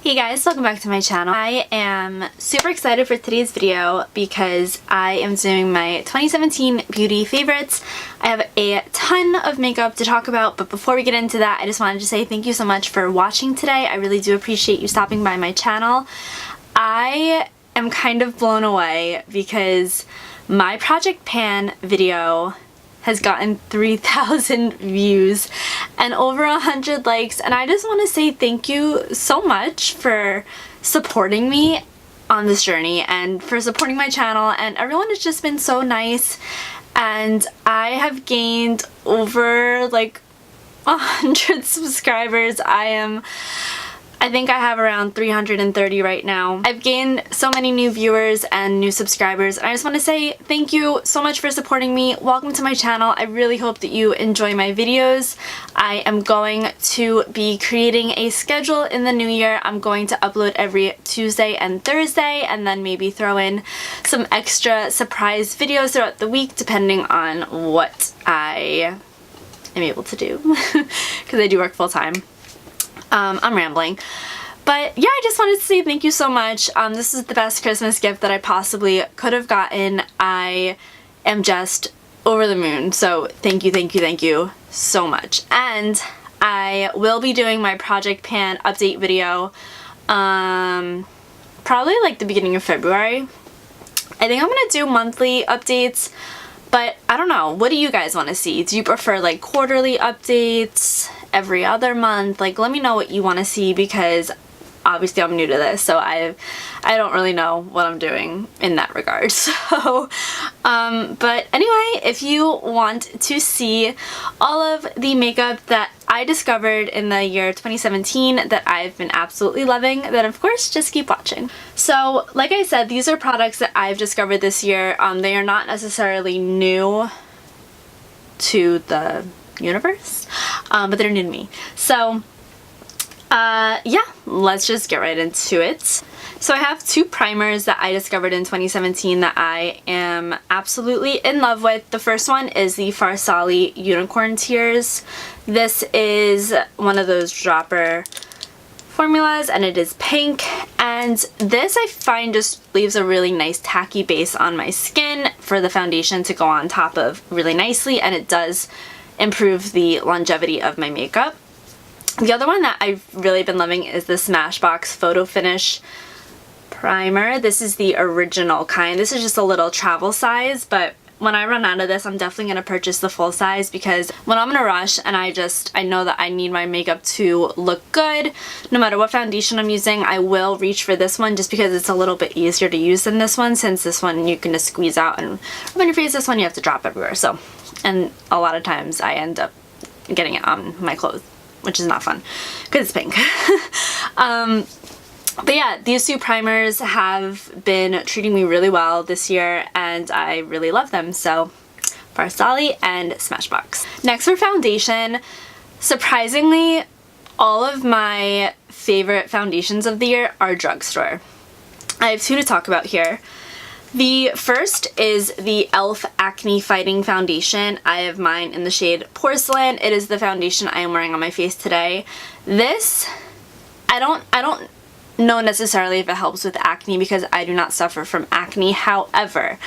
Hey guys, welcome back to my channel. I am super excited for today's video because I am doing my 2017 beauty favorites. I have a ton of makeup to talk about, but before we get into that, I just wanted to say thank you so much for watching today. I really do appreciate you stopping by my channel. I am kind of blown away because my Project Pan video has gotten 3,000 views and over 100 likes, and I just want to say thank you so much for supporting me on this journey and for supporting my channel, and everyone has just been so nice, and I have gained over like 100 subscribers. I think I have around 330 right now. I've gained so many new viewers and new subscribers, and I just want to say thank you so much for supporting me. Welcome to my channel. I really hope that you enjoy my videos. I am going to be creating a schedule in the new year. I'm going to upload every Tuesday and Thursday, and then maybe throw in some extra surprise videos throughout the week depending on what I am able to do because I do work full-time. I'm rambling. But yeah, I just wanted to say thank you so much. This is the best Christmas gift that I possibly could have gotten. I am just over the moon. So thank you so much. And I will be doing my Project Pan update video probably like the beginning of February. I think I'm gonna do monthly updates, but I don't know. What do you guys want to see? Do you prefer like quarterly updates? Every other month? Like, let me know what you want to see because obviously I'm new to this, so I don't really know what I'm doing in that regard. So but anyway, if you want to see all of the makeup that I discovered in the year 2017 that I've been absolutely loving, then of course just keep watching. So like I said, these are products that I've discovered this year. They are not necessarily new to the universe, but they're new to me. So yeah, let's just get right into it. So I have two primers that I discovered in 2017 that I am absolutely in love with. The first one is the Farsali Unicorn Tears. This is one of those dropper formulas, and it is pink, and this I find just leaves a really nice tacky base on my skin for the foundation to go on top of really nicely, and it does improve the longevity of my makeup. The other one that I've really been loving is the Smashbox Photo Finish Primer. This is the original kind. This is just a little travel size, but when I run out of this, I'm definitely going to purchase the full size because when I'm in a rush and I know that I need my makeup to look good, no matter what foundation I'm using, I will reach for this one just because it's a little bit easier to use than this one, since this one you can just squeeze out and rub on your face. This one you have to drop everywhere. So, and a lot of times I end up getting it on my clothes, which is not fun because it's pink. But yeah, these two primers have been treating me really well this year, and I really love them. So Farsali and Smashbox. Next for foundation, surprisingly, all of my favorite foundations of the year are Drugstore. I have two to talk about here. The first is the e.l.f. Acne Fighting Foundation. I have mine in the shade Porcelain. It is the foundation I am wearing on my face today. This, I don't know necessarily if it helps with acne because I do not suffer from acne. However,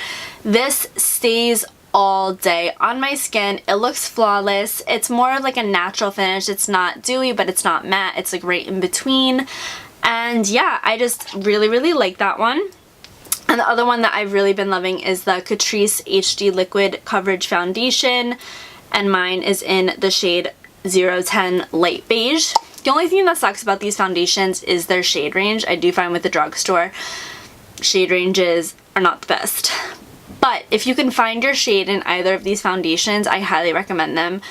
this stays all day on my skin. It looks flawless. It's more of like a natural finish. It's not dewy, but it's not matte. It's like right in between. And yeah, I just really like that one. And the other one that I've really been loving is the Catrice HD Liquid Coverage Foundation, and mine is in the shade 010 Light Beige. The only thing that sucks about these foundations is their shade range. I do find with the Drugstore, shade ranges are not the best. But if you can find your shade in either of these foundations, I highly recommend them.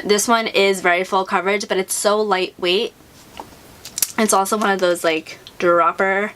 This one is very full coverage, but it's so lightweight. It's also one of those like dropper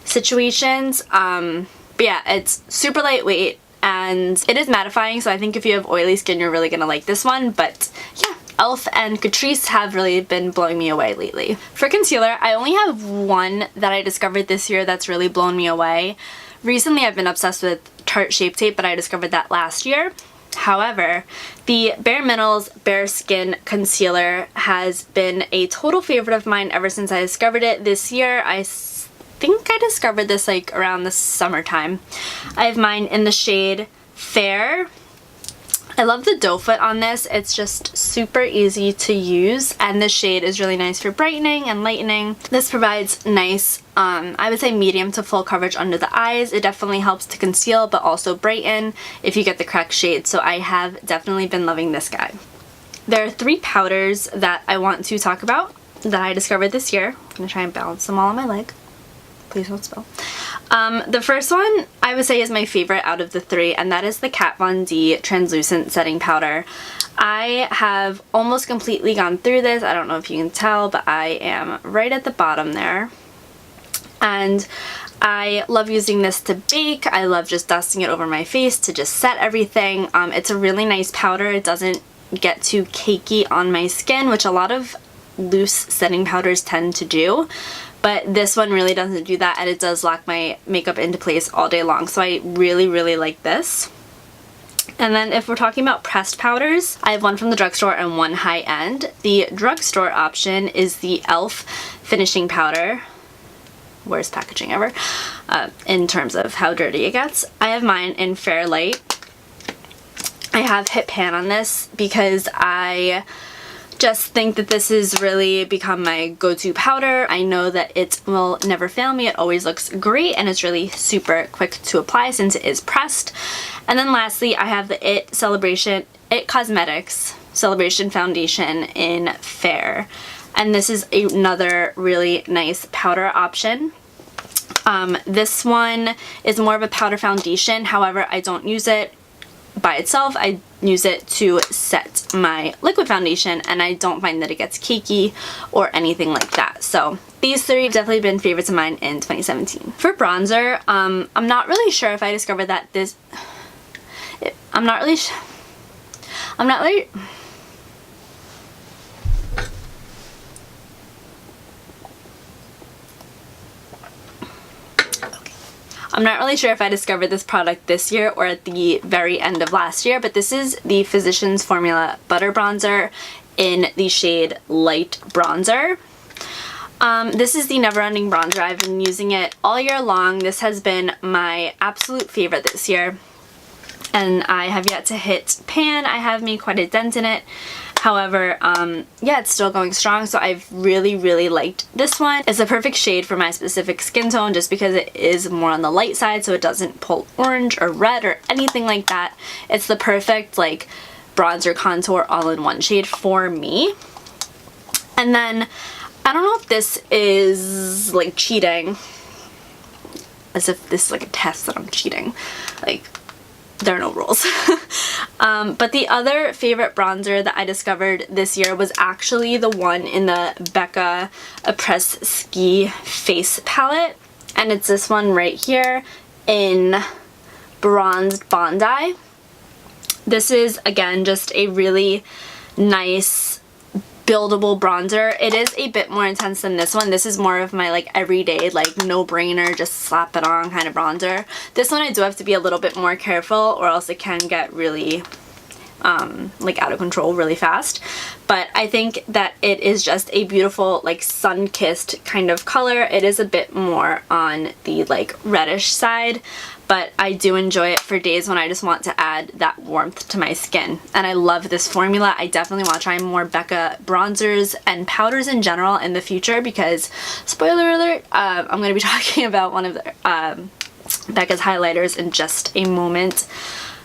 situations. But yeah, it's super lightweight and it is mattifying, so I think if you have oily skin you're really gonna like this one. But yeah, e.l.f. and Catrice have really been blowing me away lately. For concealer, I only have one that I discovered this year that's really blown me away. Recently I've been obsessed with Tarte Shape Tape, but I discovered that last year. However, the Bare Minerals Bare Skin Concealer has been a total favorite of mine ever since I discovered it this year. I think I discovered this like around the summertime. I have mine in the shade Fair. I love the doe foot on this. It's just super easy to use, and this shade is really nice for brightening and lightening. This provides nice, I would say medium to full coverage under the eyes. It definitely helps to conceal but also brighten if you get the correct shade, so I have definitely been loving this guy. There are 3 powders that I want to talk about that I discovered this year. I'm going to try and balance them all on my leg. Please don't spill. The first one I would say is my favorite out of the 3, and that is the Kat Von D Translucent Setting Powder. I have almost completely gone through this. I don't know if you can tell, but I am right at the bottom there. And I love using this to bake. I love just dusting it over my face to just set everything. It's a really nice powder. It doesn't get too cakey on my skin, which a lot of loose setting powders tend to do. But this one really doesn't do that, and it does lock my makeup into place all day long. So I really, really like this. And then if we're talking about pressed powders, I have one from the drugstore and one high-end. The drugstore option is the e.l.f. finishing powder. Worst packaging ever, in terms of how dirty it gets. I have mine in Fair Light. I have hit pan on this because I just think that this has really become my go-to powder. I know that it will never fail me. It always looks great, and it's really super quick to apply since it is pressed. And then lastly, I have the It Cosmetics Celebration Foundation in Fair. And this is another really nice powder option. This one is more of a powder foundation. However, I don't use it by itself. I use it to set my liquid foundation, and I don't find that it gets cakey or anything like that. So these 3 have definitely been favorites of mine in 2017. For bronzer, I'm not really sure if I discovered that this... I'm not really... I'm not really sure if I discovered this product this year or at the very end of last year, but this is the Physicians Formula Butter Bronzer in the shade Light Bronzer. This is the Never Ending Bronzer. I've been using it all year long. This has been my absolute favorite this year, and I have yet to hit pan. I have made quite a dent in it. However, yeah, it's still going strong, so I've really, really liked this one. It's a perfect shade for my specific skin tone just because it is more on the light side, so it doesn't pull orange or red or anything like that. It's the perfect, like, bronzer contour all-in-one shade for me. And then, I don't know if this is, like, cheating. As if this is, like, a test that I'm cheating. Like, there are no rules. But the other favorite bronzer that I discovered this year was actually the one in the Becca Press Ski Face Palette. And it's this one right here in Bronzed Bondi. This is, again, just a really nice buildable bronzer. It is a bit more intense than this one. This is more of my like everyday, like no-brainer, just slap it on kind of bronzer. This one I do have to be a little bit more careful or else it can get really like out of control really fast. But I think that it is just a beautiful like sun-kissed kind of color. It is a bit more on the like reddish side, but I do enjoy it for days when I just want to add that warmth to my skin. And I love this formula. I definitely want to try more Becca bronzers and powders in general in the future because, spoiler alert, I'm going to be talking about one of the Becca's highlighters in just a moment.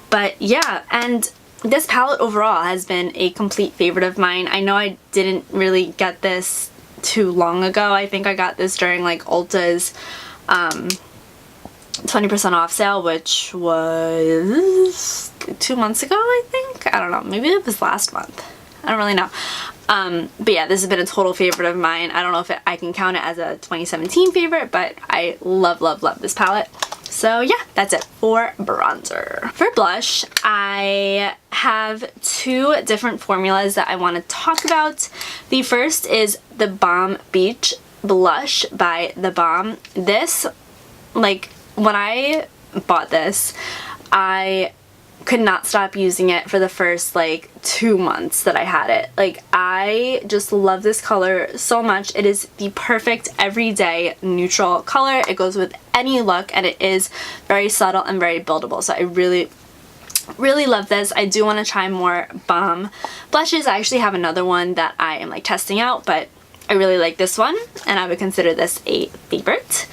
But yeah, and this palette overall has been a complete favorite of mine. I know I didn't really get this too long ago. I think I got this during like Ulta's 20% off sale, which was 2 months ago, I think. I don't know. Maybe it was last month. I don't really know. But yeah, this has been a total favorite of mine. I don't know if I can count it as a 2017 favorite, but I love, love, love this palette. So yeah, that's it for bronzer. For blush, I have two different formulas that I want to talk about. The first is the Balm Beach Blush by The Balm. This, like, when I bought this, I could not stop using it for the first like 2 months that I had it. Like, I just love this color so much. It is the perfect everyday neutral color. It goes with any look, and it is very subtle and very buildable. So I really love this. I do want to try more balm blushes. I actually have another one that I am like testing out, but I really like this one, and I would consider this a favorite.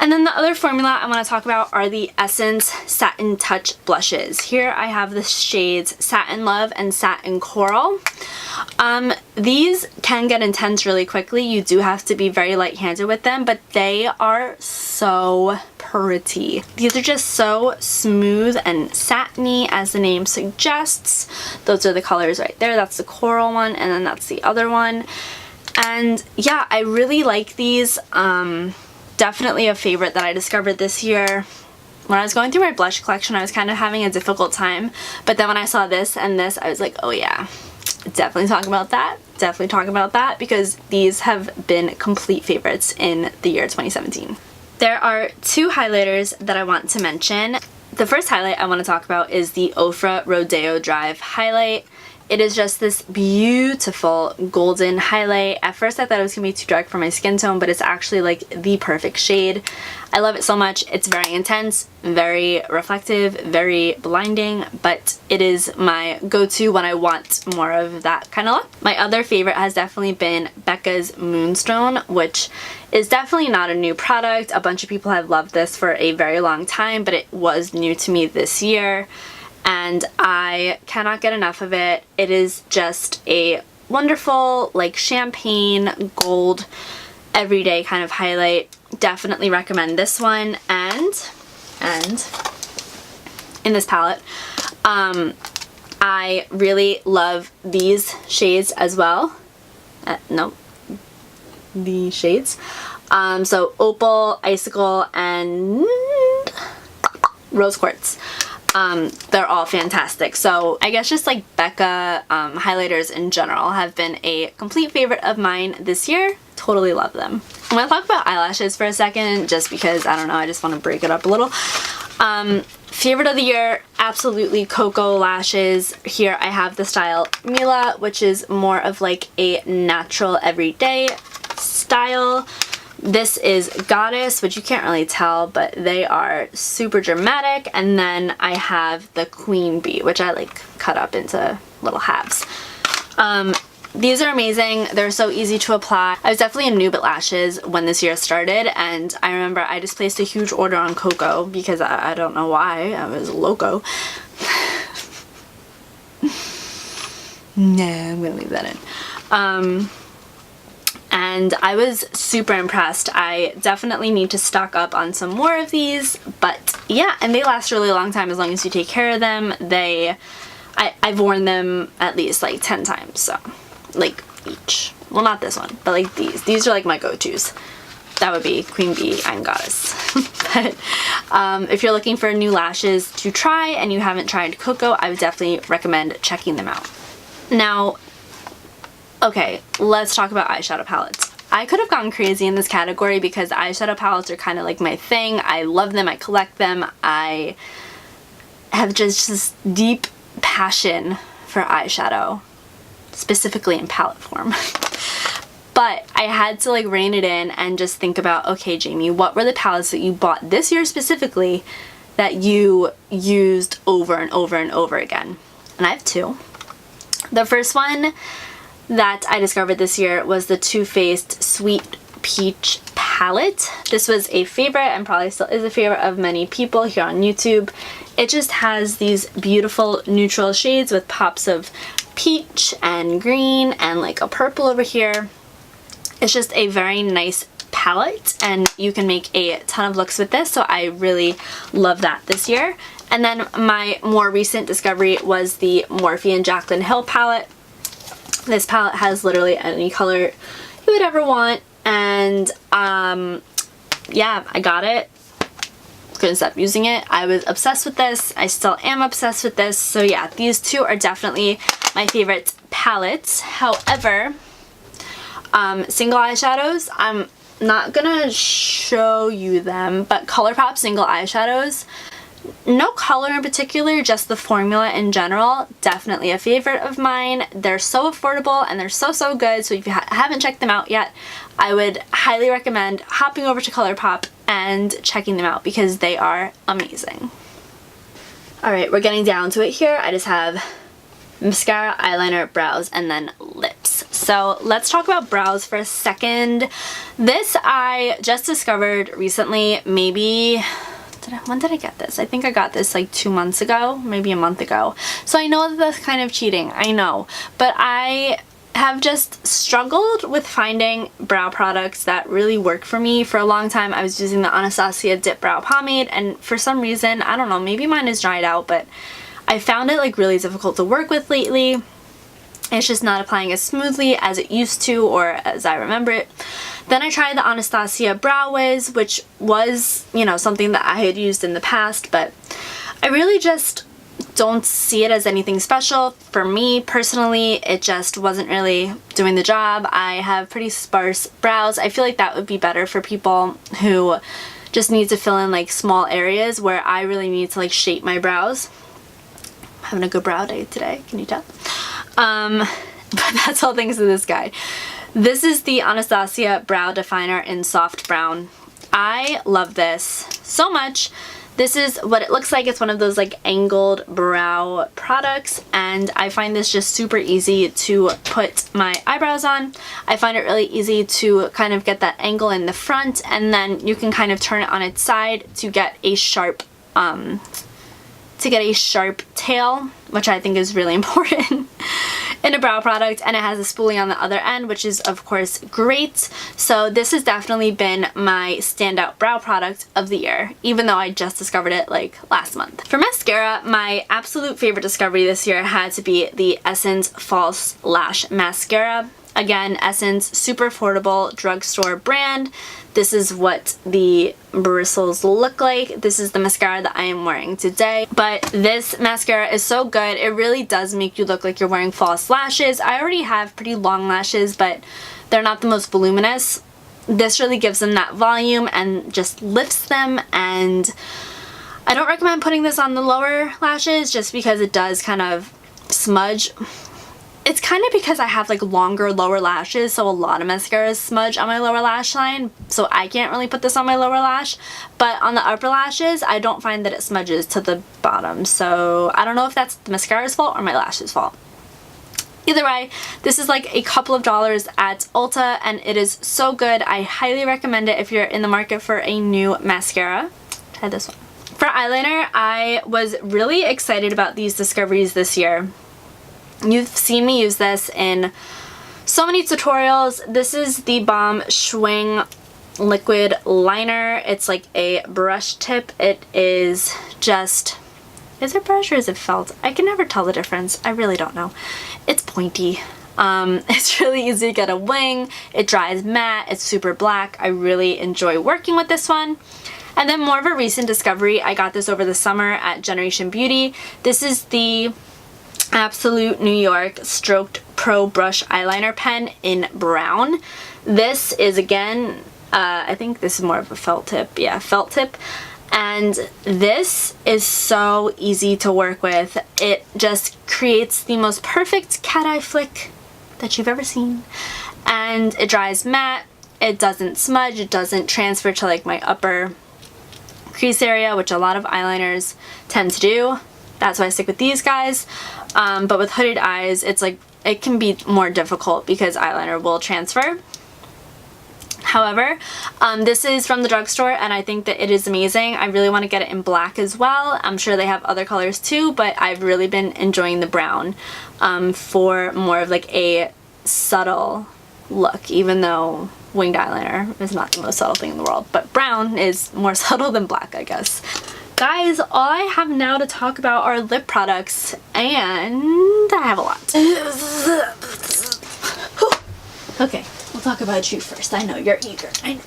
And then the other formula I want to talk about are the Essence Satin Touch blushes. Here I have the shades Satin Love and Satin Coral. These can get intense really quickly. You do have to be very light-handed with them, but they are so pretty. These are just so smooth and satiny, as the name suggests. Those are the colors right there. That's the coral one, and then that's the other one. And yeah, I really like these. Definitely a favorite that I discovered this year. When I was going through my blush collection, I was kind of having a difficult time, but then when I saw this and this, I was like, oh yeah, definitely talking about that. Definitely talking about that, because these have been complete favorites in the year 2017. There are 2 highlighters that I want to mention. The first highlight I want to talk about is the Ofra Rodeo Drive highlight. It is just this beautiful golden highlight. At first I thought it was going to be too dark for my skin tone, but it's actually like the perfect shade. I love it so much. It's very intense, very reflective, very blinding, but it is my go-to when I want more of that kind of look. My other favorite has definitely been Becca's Moonstone, which is definitely not a new product. A bunch of people have loved this for a very long time, but it was new to me this year, and I cannot get enough of it. It is just a wonderful, like, champagne gold everyday kind of highlight. Definitely recommend this one. And in this palette, I really love these shades as well. These shades. So Opal, Icicle, and Rose Quartz. They're all fantastic. So I guess just like Becca highlighters in general have been a complete favorite of mine this year. Totally love them. I'm gonna talk about eyelashes for a second, just because, I don't know, I just want to break it up a little. Favorite of the year, absolutely Cocoa lashes. Here I have the style Mila, which is more of like a natural everyday style. This is Goddess, which you can't really tell, but they are super dramatic. And then I have the Queen Bee, which I like cut up into little halves. These are amazing. They're so easy to apply. I was definitely a noob at lashes when this year started, and I remember I just placed a huge order on Cocoa because I don't know why. I was loco. Nah, I'm gonna leave that in. And I was super impressed. I definitely need to stock up on some more of these, but yeah, and they last a really long time as long as you take care of them. I've worn them at least like 10 times, so like each. Well, not this one, but like these. These are like my go-tos. That would be Queen Bee and Goddess. But if you're looking for new lashes to try and you haven't tried Cocoa, I would definitely recommend checking them out. Now, okay, let's talk about eyeshadow palettes. I could have gone crazy in this category because eyeshadow palettes are kind of like my thing. I love them, I collect them, I have just this deep passion for eyeshadow, specifically in palette form. But I had to like rein it in and just think about, okay, Jamie, what were the palettes that you bought this year specifically that you used over and over and over again? And I have 2. The first one that I discovered this year was the Too Faced Sweet Peach palette. This was a favorite and probably still is a favorite of many people here on YouTube. It just has these beautiful neutral shades with pops of peach and green and like a purple over here. It's just a very nice palette and you can make a ton of looks with this, so I really love that this year. And then my more recent discovery was the Morphe and Jaclyn Hill palette. This palette has literally any color you would ever want, and yeah, I got it. Couldn't stop using it. I was obsessed with this. I still am obsessed with this. So yeah, these 2 are definitely my favorite palettes. However, single eyeshadows, I'm not gonna show you them, but Colourpop single eyeshadows, No color in particular, just the formula in general. Definitely a favorite of mine. They're so affordable and they're so good, so if you haven't checked them out yet, I would highly recommend hopping over to Colourpop and checking them out because they are amazing. Alright, we're getting down to it here. I just have mascara, eyeliner, brows, and then lips. So let's talk about brows for a second. This I just discovered recently, maybe... when did I get this? I think I got this like 2 months ago, maybe a month ago. So I know that that's kind of cheating, I know. But I have just struggled with finding brow products that really work for me. For a long time I was using the Anastasia Dip Brow Pomade, and for some reason, I don't know, maybe mine is dried out, but I found it like really difficult to work with lately. It's just not applying as smoothly as it used to or as I remember it. Then I tried the Anastasia Brow Wiz, which was, you know, something that I had used in the past, but I really just don't see it as anything special. For me personally, it just wasn't really doing the job. I have pretty sparse brows. I feel like that would be better for people who just need to fill in like small areas where I really need to like shape my brows. I'm having a good brow day today, can you tell? But that's all thanks to this guy. This is the Anastasia Brow Definer in Soft Brown. I love this so much. This is what it looks like. It's one of those like angled brow products, and I find this just super easy to put my eyebrows on. I find it really easy to kind of get that angle in the front, and then you can kind of turn it on its side to get a sharp tail, which I think is really important in a brow product, and it has a spoolie on the other end, which is of course great. So this has definitely been my standout brow product of the year, even though I just discovered it like last month. For mascara, my absolute favorite discovery this year had to be the Essence False Lash Mascara. Again, Essence, super affordable drugstore brand. This is what the bristles look like. This is the mascara that I am wearing today. But this mascara is so good. It really does make you look like you're wearing false lashes. I already have pretty long lashes, but they're not the most voluminous. This really gives them that volume and just lifts them, and I don't recommend putting this on the lower lashes just because it does kind of smudge. It's kind of because I have like longer lower lashes, so a lot of mascaras smudge on my lower lash line, so I can't really put this on my lower lash. But on the upper lashes, I don't find that it smudges to the bottom, so I don't know if that's the mascara's fault or my lash's fault. Either way, this is like a couple of dollars at Ulta, and it is so good. I highly recommend it if you're in the market for a new mascara. Try this one. For eyeliner, I was really excited about these discoveries this year. You've seen me use this in so many tutorials. This is the Balm Schwing liquid liner. It's like a brush tip. It is just, is it brush or is it felt? I can never tell the difference. I really don't know. It's pointy. It's really easy to get a wing. It dries matte. It's super black. I really enjoy working with this one. And then more of a recent discovery, I got this over the summer at Generation Beauty. This is the Absolute New York Stroked Pro Brush Eyeliner Pen in brown. This is, again, I think this is more of a felt tip. Yeah, felt tip. And this is so easy to work with. It just creates the most perfect cat eye flick that you've ever seen. And it dries matte. It doesn't smudge. It doesn't transfer to like my upper crease area, which a lot of eyeliners tend to do. That's why I stick with these guys. But with hooded eyes, it's like, it can be more difficult because eyeliner will transfer. However, this is from the drugstore, and I think that it is amazing. I really want to get it in black as well. I'm sure they have other colors too, but I've really been enjoying the brown for more of like a subtle look, even though winged eyeliner is not the most subtle thing in the world. But brown is more subtle than black, I guess. Guys, all I have now to talk about are lip products, and I have a lot. Okay, we'll talk about you first. I know you're eager. I know.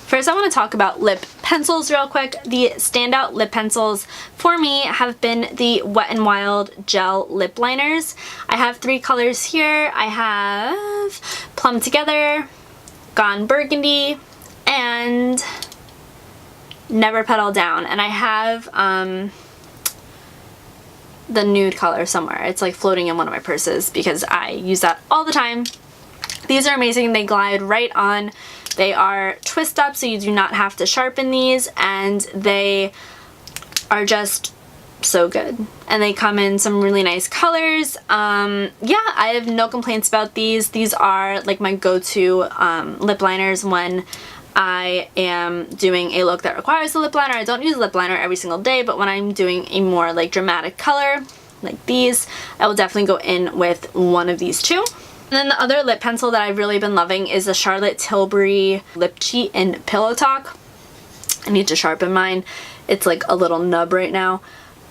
First, I want to talk about lip pencils real quick. The standout lip pencils for me have been the Wet n Wild Gel Lip Liners. I have 3 colors here. I have Plum Together, Gone Burgundy, and Never Petal Down. And I have the nude color somewhere. It's like floating in one of my purses because I use that all the time. These are amazing. They glide right on. They are twist up so you do not have to sharpen these, and they are just so good. And they come in some really nice colors. Yeah, I have no complaints about these. These are like my go-to lip liners when I am doing a look that requires a lip liner. I don't use lip liner every single day, but when I'm doing a more like dramatic color like these, I will definitely go in with one of these two. And then the other lip pencil that I've really been loving is the Charlotte Tilbury Lip Cheat in Pillow Talk. I need to sharpen mine. It's like a little nub right now.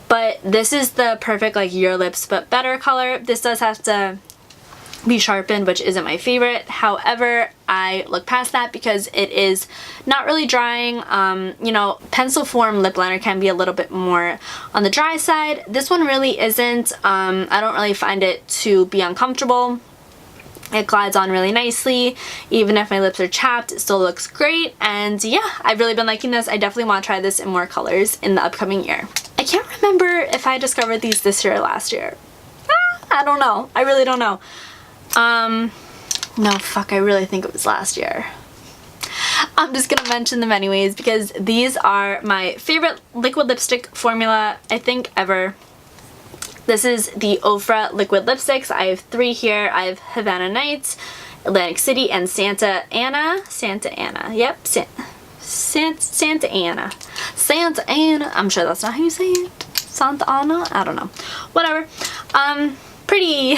But this is the perfect like Your Lips But Better color. This does have to be sharpened, which isn't my favorite. However, I look past that because it is not really drying. You know, pencil form lip liner can be a little bit more on the dry side. This one really isn't. I don't really find it to be uncomfortable. It glides on really nicely. Even if my lips are chapped, it still looks great. And yeah, I've really been liking this. I definitely want to try this in more colors in the upcoming year. I can't remember if I discovered these this year or last year. I don't know. I really don't know. No, fuck, I really think it was last year. I'm just gonna mention them anyways because these are my favorite liquid lipstick formula, I think, ever. This is the Ofra liquid lipsticks. I have 3 here. I have Havana Nights, Atlantic City, and Santa Ana. Santa Ana. Yep, Santa Ana. Santa Ana. I'm sure that's not how you say it. Santa Ana? I don't know. Whatever. Pretty.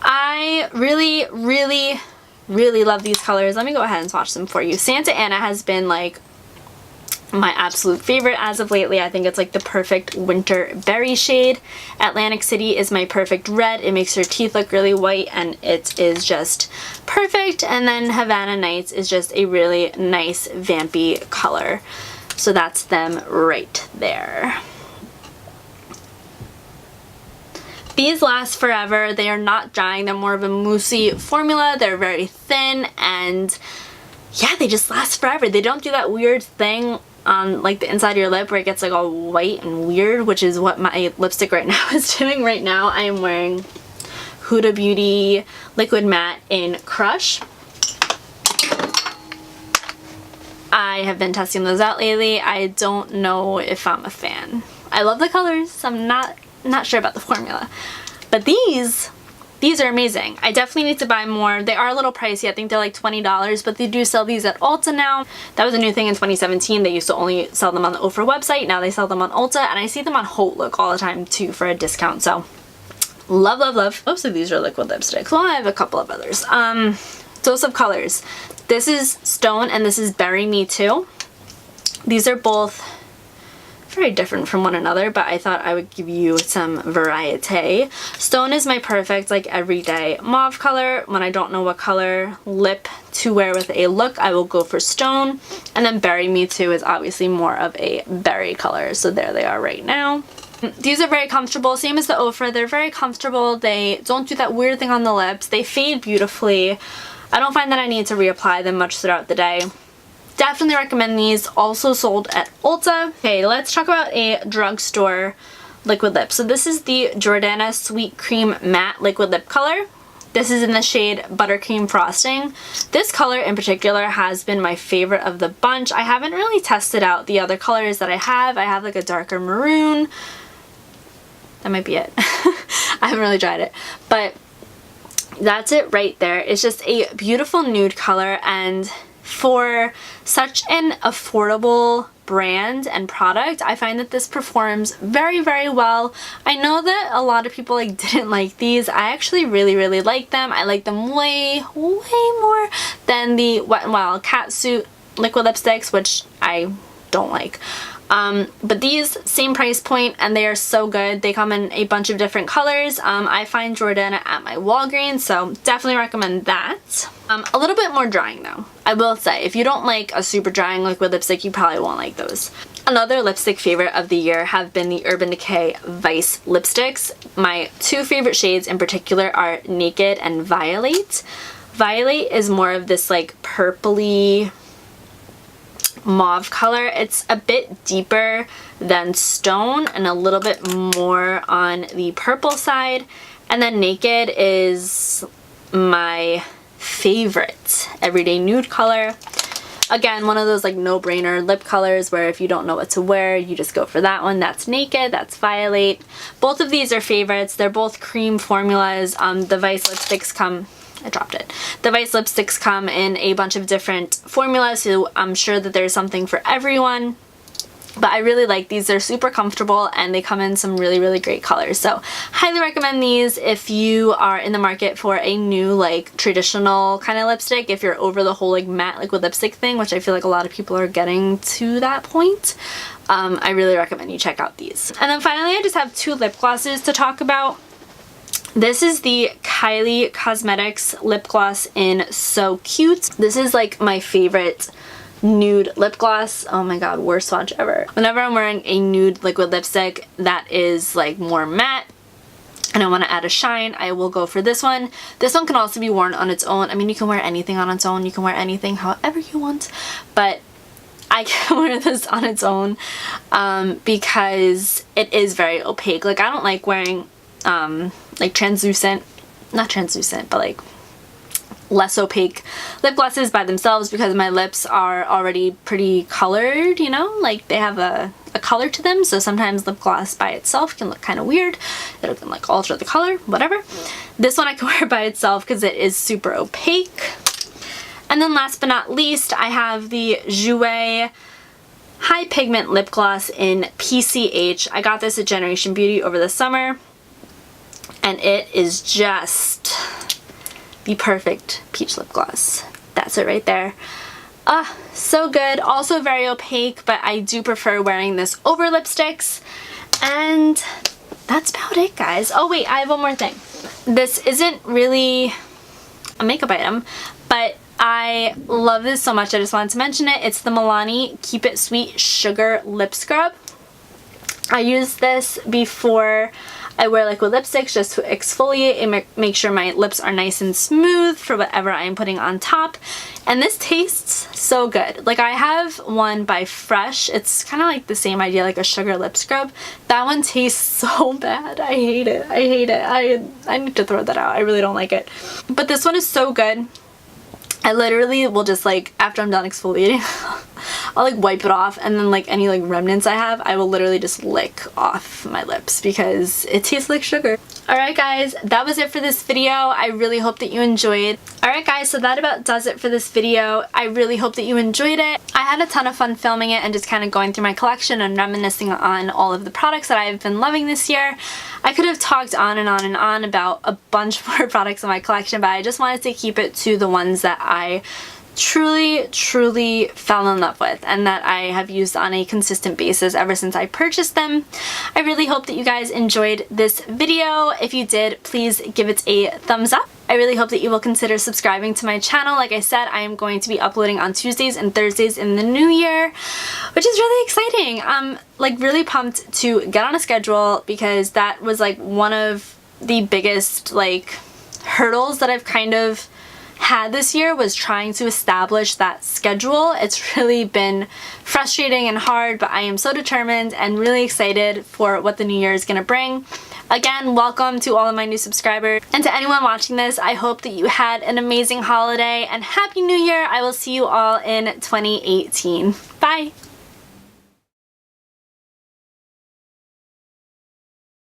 I really, really, really love these colors. Let me go ahead and swatch them for you. Santa Ana has been like my absolute favorite as of lately. I think it's like the perfect winter berry shade. Atlantic City is my perfect red. It makes your teeth look really white and it is just perfect. And then Havana Nights is just a really nice vampy color. So that's them right there. These last forever. They are not drying. They're more of a moussey formula. They're very thin and yeah, they just last forever. They don't do that weird thing on like the inside of your lip where it gets like all white and weird, which is what my lipstick right now is doing. Right now I am wearing Huda Beauty Liquid Matte in Crush. I have been testing those out lately. I don't know if I'm a fan. I love the colors. I'm not sure about the formula. But these are amazing. I definitely need to buy more. They are a little pricey. I think they're like $20, but they do sell these at Ulta now. That was a new thing in 2017. They used to only sell them on the Ofra website. Now they sell them on Ulta, and I see them on Haute Look all the time too for a discount. So love, love, love. Most of these are liquid lipsticks. Well, I have a couple of others. Dose of colors. This is Stone and this is Bury Me Too. These are both very different from one another, but I thought I would give you some variety. Stone is my perfect like everyday mauve color. When I don't know what color lip to wear with a look, I will go for Stone. And then Bury Me Too is obviously more of a berry color. So there they are right now. These are very comfortable, same as the Ofra. They're very comfortable. They don't do that weird thing on the lips. They fade beautifully. I don't find that I need to reapply them much throughout the day. Definitely recommend these. Also sold at Ulta. Okay, let's talk about a drugstore liquid lip. So this is the Jordana Sweet Cream Matte Liquid Lip Color. This is in the shade Buttercream Frosting. This color in particular has been my favorite of the bunch. I haven't really tested out the other colors that I have. I have like a darker maroon. That might be it. I haven't really tried it. But that's it right there. It's just a beautiful nude color, and for such an affordable brand and product, I find that this performs very, very well. I know that a lot of people like didn't like these. I actually really, really like them. I like them way, way more than the Wet n Wild Catsuit liquid lipsticks, which I don't like. But these, same price point, and they are so good. They come in a bunch of different colors. I find Jordana at my Walgreens, so definitely recommend that. A little bit more drying though, I will say. If you don't like a super drying liquid lipstick, you probably won't like those. Another lipstick favorite of the year have been the Urban Decay Vice lipsticks. My 2 favorite shades in particular are Naked and Violate. Violate is more of this like purpley mauve color. It's a bit deeper than Stone and a little bit more on the purple side. And then Naked is my favorite everyday nude color. Again, one of those like no-brainer lip colors where if you don't know what to wear, you just go for that one. That's Naked, that's Violate. Both of these are favorites. They're both cream formulas. The Vice lipsticks come, I dropped it. The Vice lipsticks come in a bunch of different formulas, so I'm sure that there's something for everyone. But I really like these. They're super comfortable and they come in some really, really great colors. So highly recommend these if you are in the market for a new like traditional kind of lipstick. If you're over the whole like matte liquid lipstick thing, which I feel like a lot of people are getting to that point, I really recommend you check out these. And then finally, I just have two lip glosses to talk about. This is the Kylie Cosmetics lip gloss in So Cute. This is like my favorite nude lip gloss. Oh my god, worst swatch ever. Whenever I'm wearing a nude liquid lipstick that is like more matte and I want to add a shine, I will go for this one. This one can also be worn on its own. I mean, you can wear anything on its own. You can wear anything however you want, but I can wear this on its own because it is very opaque. Like, I don't like wearing like translucent, not translucent, but like less opaque lip glosses by themselves because my lips are already pretty colored, you know, like they have a color to them. So sometimes lip gloss by itself can look kind of weird. It can like alter the color, whatever. This one I can wear by itself because it is super opaque. And then last but not least, I have the Jouer High Pigment Lip Gloss in PCH. I got this at Generation Beauty over the summer and it is just the perfect peach lip gloss. That's it right there. So good. Also very opaque, but I do prefer wearing this over lipsticks. And that's about it, guys. Oh wait, I have one more thing. This isn't really a makeup item, but I love this so much I just wanted to mention it. It's the Milani Keep It Sweet Sugar Lip Scrub. I use this before I wear liquid lipsticks just to exfoliate and make sure my lips are nice and smooth for whatever I'm putting on top. And this tastes so good. Like, I have one by Fresh. It's kind of like the same idea, like a sugar lip scrub. That one tastes so bad. I hate it. I hate it. I need to throw that out. I really don't like it. But this one is so good. I literally will just like, after I'm done exfoliating, I'll like wipe it off, and then like any like remnants I have, I will literally just lick off my lips because it tastes like sugar. Alright guys, that was it for this video. I really hope that you enjoyed. Alright guys, so that about does it for this video. I really hope that you enjoyed it. I had a ton of fun filming it and just kind of going through my collection and reminiscing on all of the products that I've been loving this year. I could have talked on and on and on about a bunch more products in my collection, but I just wanted to keep it to the ones that I truly fell in love with and that I have used on a consistent basis ever since I purchased them. I really hope that you guys enjoyed this video. If you did, please give it a thumbs up. I really hope that you will consider subscribing to my channel. Like I said, I am going to be uploading on Tuesdays and Thursdays in the new year, which is really exciting. I'm like really pumped to get on a schedule because that was like one of the biggest like hurdles that I've kind of had this year, was trying to establish that schedule. It's really been frustrating and hard, but I am so determined and really excited for what the new year is going to bring. Again, welcome to all of my new subscribers, and to anyone watching this, I hope that you had an amazing holiday and Happy New Year. I will see you all in 2018. Bye!